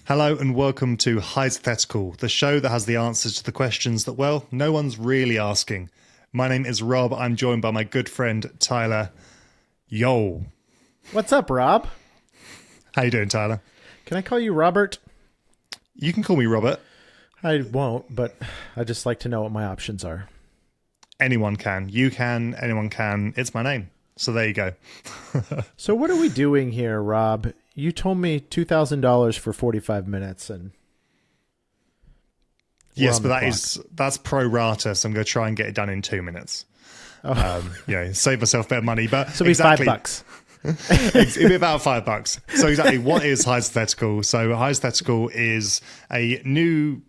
Hello and welcome to HYZER-THETICAL, the show that has the answers to the questions that, well, no one's really asking. My name is Rob. I'm joined by my good friend Tyler. Yo. What's up, Rob? How you doing, Tyler? Can I call you Robert? You can call me Robert. I won't, but I just like to know what my options are. Anyone can. You can. Anyone can. It's my name. So there you go. So what are we doing here, Rob? You told me $2,000 for 45 minutes, and yes, but that's pro rata. So I'm going to try and get it done in 2 minutes. Oh. Save myself a bit of money. But so it'll be $5. It'd be about $5. So exactly, what is HYZER-THETICAL? So HYZER-THETICAL is a new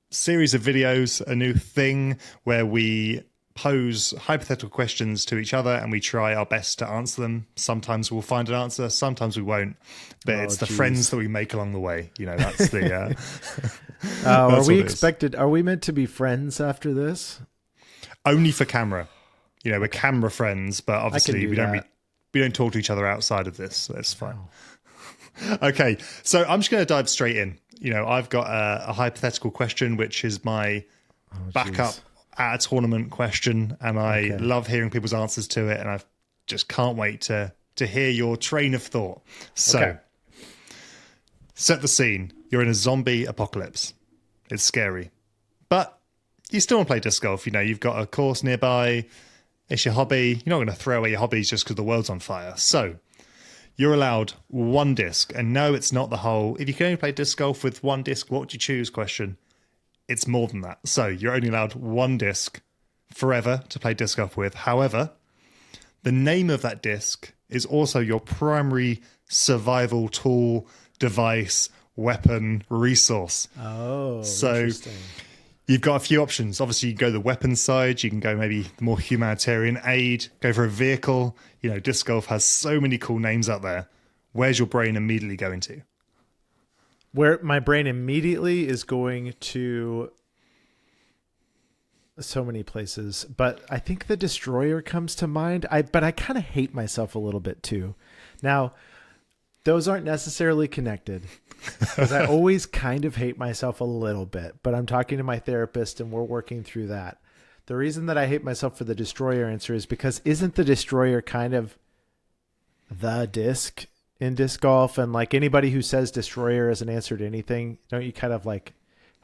series of videos, a new thing where we pose hypothetical questions to each other and we try our best to answer them. Sometimes we'll find an answer, sometimes we won't. But it's the friends that we make along the way. You know, that's the... Are we expected? Are we meant to be friends after this? Only for camera. You know, we're camera friends, but obviously we don't talk to each other outside of this. So that's fine. Oh. Okay, so I'm just going to dive straight in. You know, I've got a hypothetical question, which is my backup at a tournament question, and I love hearing people's answers to it, and I just can't wait to hear your train of thought. So, set the scene. You're in a zombie apocalypse. It's scary. But you still want to play disc golf. You know, you've got a course nearby. It's your hobby. You're not going to throw away your hobbies just because the world's on fire. So, you're allowed one disc. And no, it's not the whole, if you can only play disc golf with one disc, what would you choose question. It's more than that. So you're only allowed one disc forever to play disc golf with. However, the name of that disc is also your primary survival tool, device, weapon, resource. Oh, so interesting. You've got a few options. Obviously, you can go the weapons side. You can go maybe the more humanitarian aid, go for a vehicle. You know, disc golf has so many cool names out there. Where's your brain immediately going to? Where my brain immediately is going to so many places, but I think the Destroyer comes to mind. But I kind of hate myself a little bit too. Now, those aren't necessarily connected because I always kind of hate myself a little bit, but I'm talking to my therapist and we're working through that. The reason that I hate myself for the Destroyer answer is because isn't the Destroyer kind of the disc in disc golf? And like anybody who says Destroyer as an answer to anything, don't you kind of like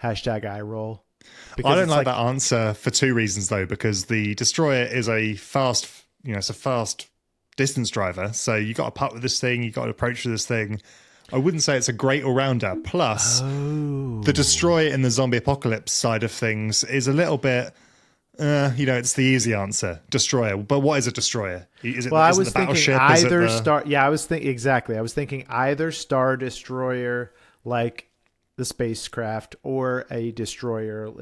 hashtag eye roll? Because I don't like that answer for two reasons though, because the Destroyer is a fast, it's a fast distance driver. So you got to putt with this thing, you got to approach with this thing. I wouldn't say it's a great all-rounder. Plus, the Destroyer in the zombie apocalypse side of things is a little bit, it's the easy answer, Destroyer. But what is a Destroyer? Is it, I was thinking either Star. Yeah, I was thinking exactly. I was thinking either Star Destroyer, like the spacecraft, or a destroyer.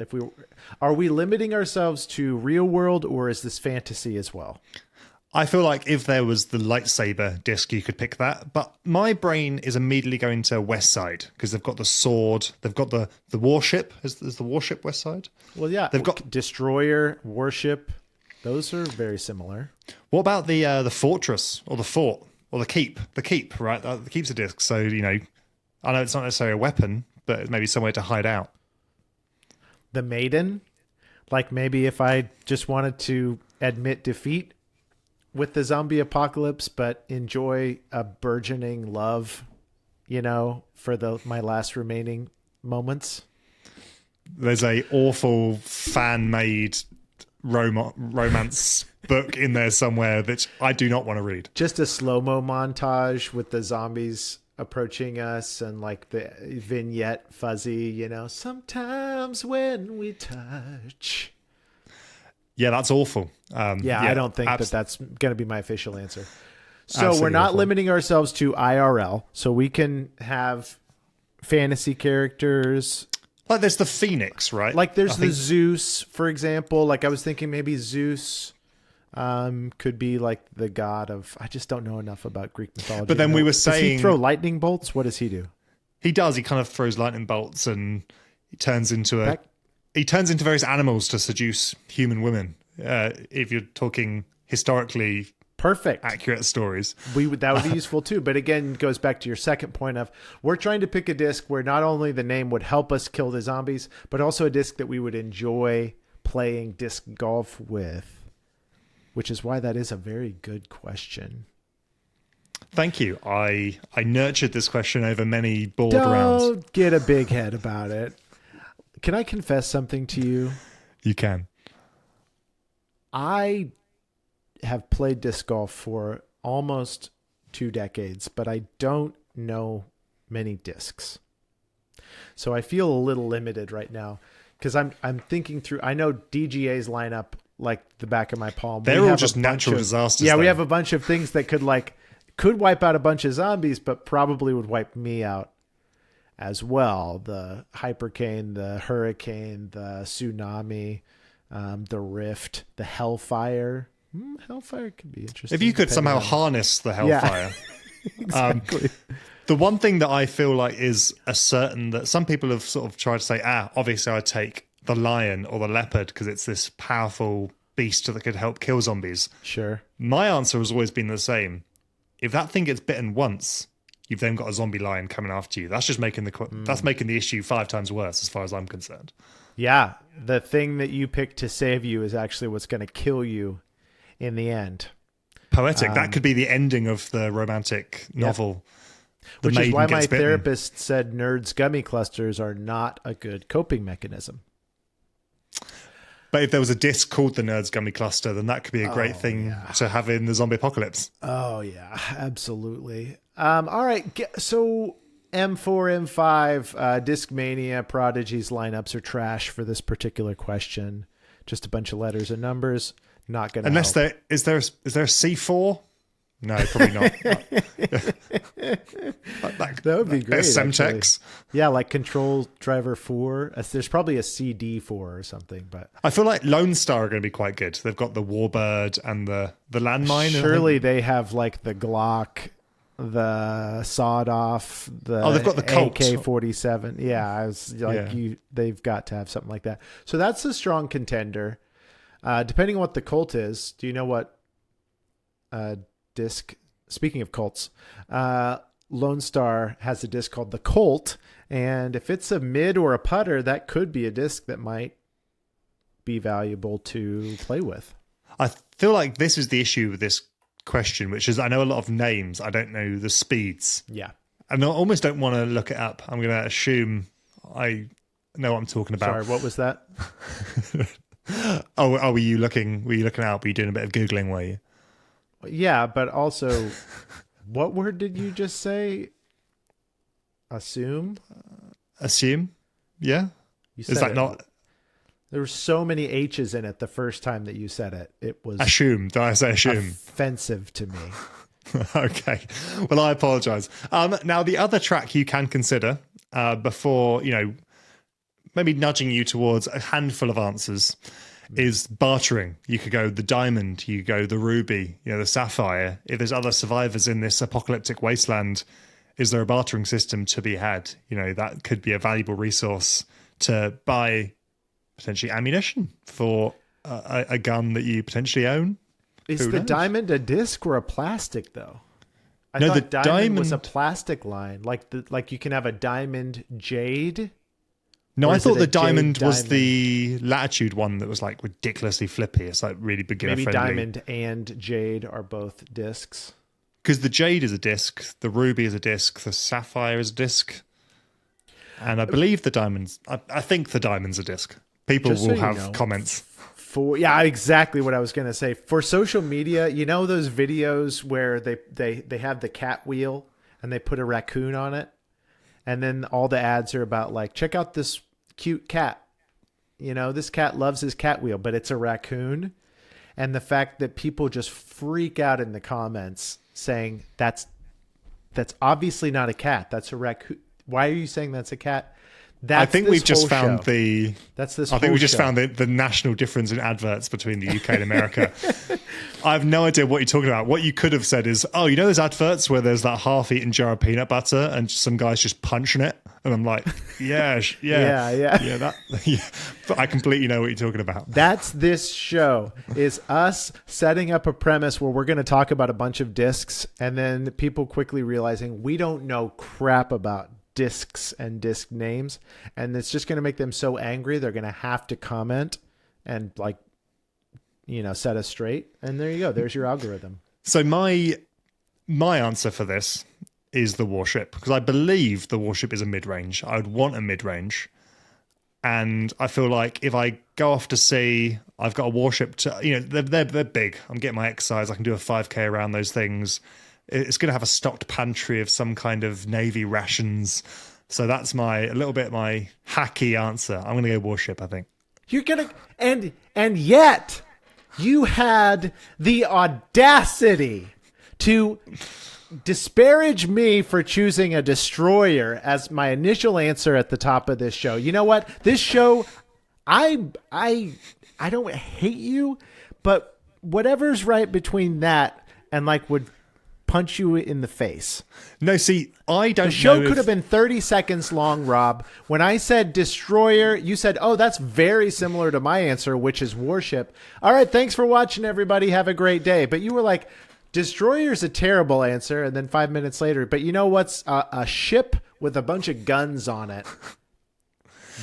Are we limiting ourselves to real world, or is this fantasy as well? I feel like if there was the lightsaber disc, you could pick that. But my brain is immediately going to West Side because they've got the sword. They've got the warship. Is the warship West Side? Well, yeah. They've got Destroyer, warship. Those are very similar. What about the fortress or the fort or the keep? The keep, right? The keep's a disc. So, I know it's not necessarily a weapon, but it's maybe somewhere to hide out. The maiden? Like maybe if I just wanted to admit defeat with the zombie apocalypse, but enjoy a burgeoning love, for my last remaining moments. There's a awful fan-made romance book in there somewhere that I do not want to read. Just a slow-mo montage with the zombies approaching us and like the vignette fuzzy, sometimes when we touch. Yeah, that's awful. I don't think that's going to be my official answer. So we're not limiting ourselves to IRL. So we can have fantasy characters. Like there's the Phoenix, right? Like there's the Zeus, for example. Like I was thinking maybe Zeus could be like the god of, I just don't know enough about Greek mythology. But then we were saying... Does he throw lightning bolts? What does he do? He does. He kind of throws lightning bolts and he turns into He turns into various animals to seduce human women. If you're talking historically, Perfect. accurate stories. That would be useful too. But again, it goes back to your second point of we're trying to pick a disc where not only the name would help us kill the zombies, but also a disc that we would enjoy playing disc golf with, which is why that is a very good question. Thank you. I nurtured this question over many board rounds. Don't get a big head about it. Can I confess something to you? You can. I have played disc golf for almost 2 decades, but I don't know many discs. So I feel a little limited right now because I'm thinking through. I know DGA's lineup like the back of my palm. They're all just natural disasters. Yeah, though. we have a bunch of things that could wipe out a bunch of zombies, but probably would wipe me out as well. The Hypercane, the Hurricane, the Tsunami, the Rift, the Hellfire. Hellfire could be interesting. If you could somehow harness the Hellfire. Yeah. Exactly. The one thing that I feel like is a certain that some people have sort of tried to say, obviously I take the lion or the leopard because it's this powerful beast that could help kill zombies. Sure. My answer has always been the same. If that thing gets bitten once, you've then got a zombie lion coming after you. That's just making the issue 5 times worse as far as I'm concerned. Yeah. The thing that you pick to save you is actually what's going to kill you in the end. Poetic. That could be the ending of the romantic novel. Which is why my therapist said nerds gummy clusters are not a good coping mechanism. But if there was a disc called the Nerds Gummy Cluster, then that could be a great thing to have in the zombie apocalypse. Oh, yeah, absolutely. All right. So M4, M5, Discmania, Prodigy's lineups are trash for this particular question. Just a bunch of letters and numbers. Not going to Unless help. is there a C4? No, probably not. That would be great. Semtex. Yeah, like Control Driver 4. There's probably a CD4 or something, but I feel like Lone Star are going to be quite good. They've got the Warbird and the landmine. Surely they have like the Glock, the sawed-off, they've got the Colt. AK-47. Yeah, I was like, they've got to have something like that. So that's a strong contender. Depending on what the Colt is, do you know what disc? Speaking of Colts, Lone Star has a disc called the Colt, and if it's a mid or a putter, that could be a disc that might be valuable to play with. I feel like this is the issue with this question, which is I know a lot of names, I don't know the speeds. Yeah. And I almost don't want to look it up. I'm going to assume I know what I'm talking about. Sorry, what was that? Were you looking out? Were you doing a bit of Googling, were you? Yeah, but also, what word did you just say? Assume? Assume? Yeah? Is that not... There were so many H's in it the first time that you said it. It was... Assume. Did I say assume? Offensive to me. Okay. Well, I apologize. Now, the other track you can consider before, maybe nudging you towards a handful of answers is bartering. You could go the diamond, you could go the ruby, the sapphire. If there's other survivors in this apocalyptic wasteland, is there a bartering system to be had? That could be a valuable resource to buy potentially ammunition for a gun that you potentially own. Is the diamond a disc or a plastic though? I thought the diamond was a plastic line. Like you can have a diamond jade. No, I thought the diamond was the latitude one that was like ridiculously flippy. It's like really beginner friendly. Maybe diamond and jade are both discs. Because the jade is a disc, the ruby is a disc, the sapphire is a disc, and I believe the diamonds. I think the diamond's a disc. People will have comments. Yeah, exactly what I was going to say. For social media, those videos where they have the cat wheel and they put a raccoon on it, and then all the ads are about like, check out this cute cat. This cat loves his cat wheel, but it's a raccoon. And the fact that people just freak out in the comments saying that's obviously not a cat. That's a raccoon. Why are you saying that's a cat? That's I think we've just found show. the. That's this. I think we just show. found the national difference in adverts between the UK and America. I have no idea what you're talking about. What you could have said is, "Oh, you know those adverts where there's that half-eaten jar of peanut butter and some guys just punching it," and I'm like, "Yeah, yeah." But I completely know what you're talking about. That's this show is us setting up a premise where we're going to talk about a bunch of discs, and then people quickly realizing we don't know crap about discs and disc names, and it's just going to make them so angry they're going to have to comment and set us straight. And there you go. There's your algorithm. So my answer for this is the Warship, because I believe the Warship is a mid-range. I would want a mid-range, and I feel like if I go off to sea, I've got a Warship to they're big. I'm getting my exercise. I can do a 5K around those things. It's going to have a stocked pantry of some kind of Navy rations. So that's a little bit my hacky answer. I'm going to go Warship, I think. You're going to, and yet you had the audacity to disparage me for choosing a destroyer as my initial answer at the top of this show. You know what? This show, I don't hate you, but whatever's right between that and would punch you in the face. No, see, I don't know. The show could have been 30 seconds long, Rob. When I said destroyer, you said, "Oh, that's very similar to my answer, which is Warship." All right, thanks for watching, everybody. Have a great day. But you were like, destroyer's a terrible answer. And then 5 minutes later, but you know what's a ship with a bunch of guns on it?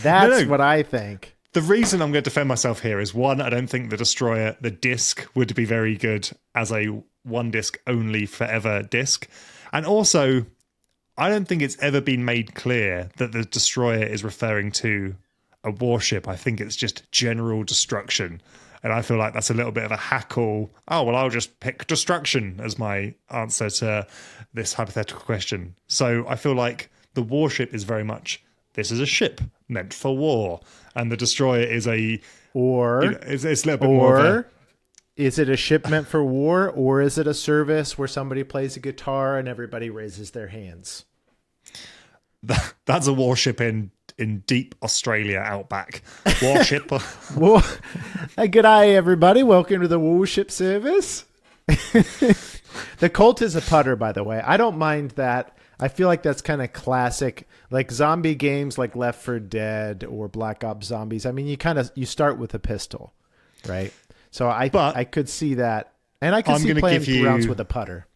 That's what I think. The reason I'm going to defend myself here is, one, I don't think the destroyer, the disc, would be very good as a one disc only forever disc. And also, I don't think it's ever been made clear that the destroyer is referring to a warship. I think it's just general destruction. And I feel like that's a little bit of a hackle. Oh, well, I'll just pick destruction as my answer to this hypothetical question. So I feel like the warship is very much, this is a ship meant for war. And the destroyer is it's a little bit more of a... Is it a ship meant for war, or is it a service where somebody plays a guitar and everybody raises their hands? That's a warship in deep Australia outback. Warship. Good day, everybody. Welcome to the warship service. The Colt is a putter, by the way. I don't mind that. I feel like that's kind of classic, like zombie games like Left 4 Dead or Black Ops Zombies. I mean, you start with a pistol, right? So I could see that, and I could see playing rounds with a putter.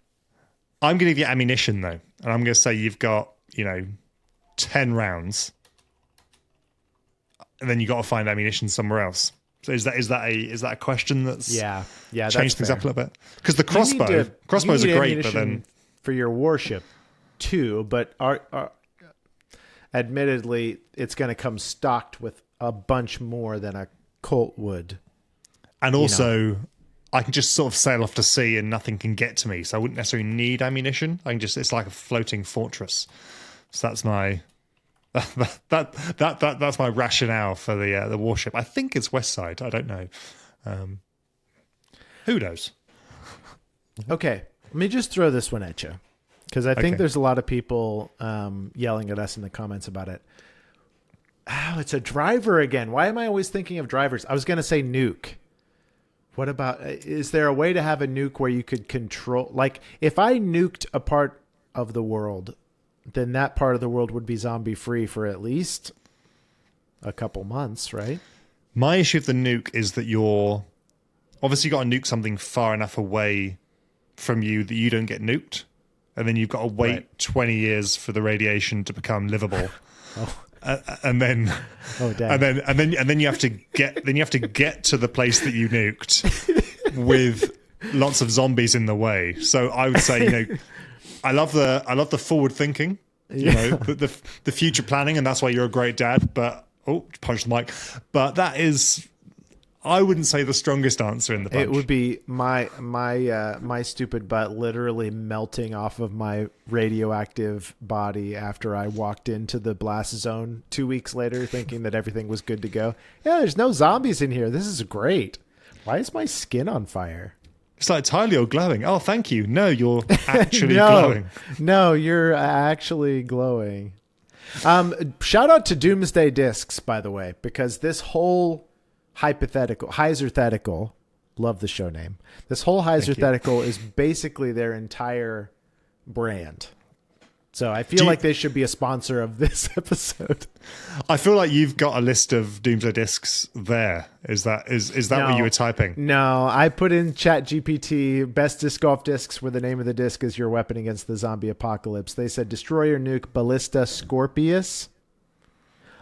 I'm going to give you ammunition, though, and I'm going to say you've got 10 rounds, and then you got to find ammunition somewhere else. So is that a question that's changed things up a little bit? Because the crossbows are great, but then for your warship too, but admittedly, it's going to come stocked with a bunch more than a Colt would. And also, I can just sort of sail off to sea and nothing can get to me. So I wouldn't necessarily need ammunition. It's like a floating fortress. So that's my that's my rationale for the warship. I think it's West Side. I don't know. Who knows? Okay, let me just throw this one at you, because I think there's a lot of people yelling at us in the comments about it. Oh, it's a driver again. Why am I always thinking of drivers? I was going to say nuke. What about, is there a way to have a nuke where you could control, like if I nuked a part of the world, then that part of the world would be zombie free for at least a couple months, right? My issue with the nuke is that you're obviously got to nuke something far enough away from you that you don't get nuked. And then you've got to wait 20 years for the radiation to become livable. And then you have to get to the place that you nuked with lots of zombies in the way. So I would say, I love the forward thinking, the future planning, and that's why you're a great dad. But punch the mic. But that is, I wouldn't say the strongest answer in the bunch. It would be my stupid butt literally melting off of my radioactive body after I walked into the blast zone 2 weeks later, thinking that everything was good to go. Yeah, there's no zombies in here. This is great. Why is my skin on fire? It's like, Tyler, you're glowing. Oh, thank you. No, you're actually glowing. No, you're actually glowing. Shout out to Doomsday Discs, by the way, because this whole hypothetical, HYZER-THETICAL, love the show name. This whole HYZER-THETICAL is basically their entire brand. So I feel like they should be a sponsor of this episode. I feel like you've got a list of Doomsday Discs there. Is that what you were typing? No, I put in ChatGPT, best disc golf discs, where the name of the disc is your weapon against the zombie apocalypse. They said Destroyer, Nuke, Ballista, Scorpius,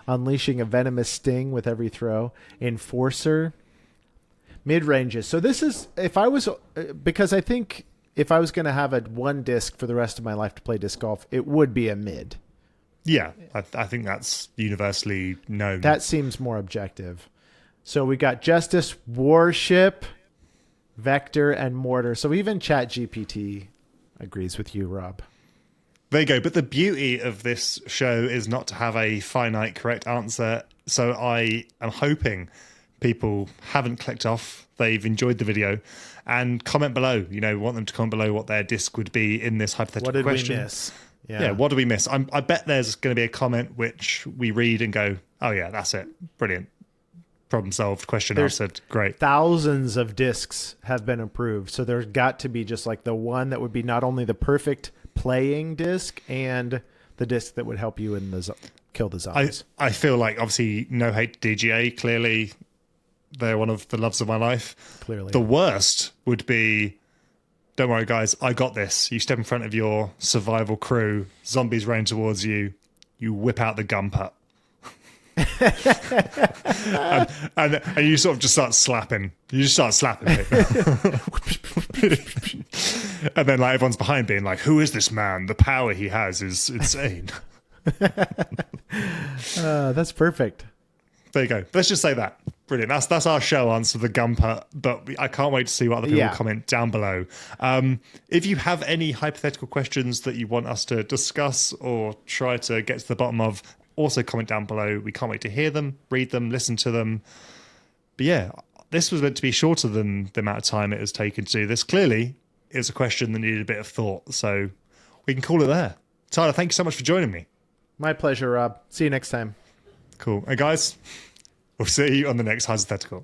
unleashing a venomous sting with every throw, Enforcer, mid-ranges. So this is, because I think if I was going to have one disc for the rest of my life to play disc golf, it would be a mid. Yeah, I think that's universally known. That seems more objective. So we got Justice, Warship, Vector, and Mortar. So even ChatGPT agrees with you, Rob. There you go. But the beauty of this show is not to have a finite correct answer. So I am hoping people haven't clicked off, they've enjoyed the video, and comment below. Want them to comment below what their disc would be in this hypothetical question. What did we miss? Yeah, what do we miss? I bet there's going to be a comment which we read and go, oh yeah, that's it. Brilliant. Problem solved. Question answered. Great. Thousands of discs have been approved. So there's got to be just like the one that would be not only the perfect playing disc and the disc that would help you in kill the zombies. I feel like, obviously, no hate to DGA. Clearly, they're one of the loves of my life. Clearly. The worst would be, don't worry, guys, I got this. You step in front of your survival crew, zombies rain towards you, you whip out the gun putt. and you sort of just start slapping. You just start slapping it. And then everyone's behind being like, who is this man? The power he has is insane. That's perfect. There you go. Let's just say that. Brilliant. That's our show answer, the gun putt. But I can't wait to see what other people comment down below. If you have any hypothetical questions that you want us to discuss or try to get to the bottom of, also comment down below. We can't wait to hear them, read them, listen to them. But yeah, this was meant to be shorter than the amount of time it has taken to do this. Clearly, it was a question that needed a bit of thought. So we can call it there. Tyler, thank you so much for joining me. My pleasure, Rob. See you next time. Cool. And guys, we'll see you on the next HYZER-THETICAL.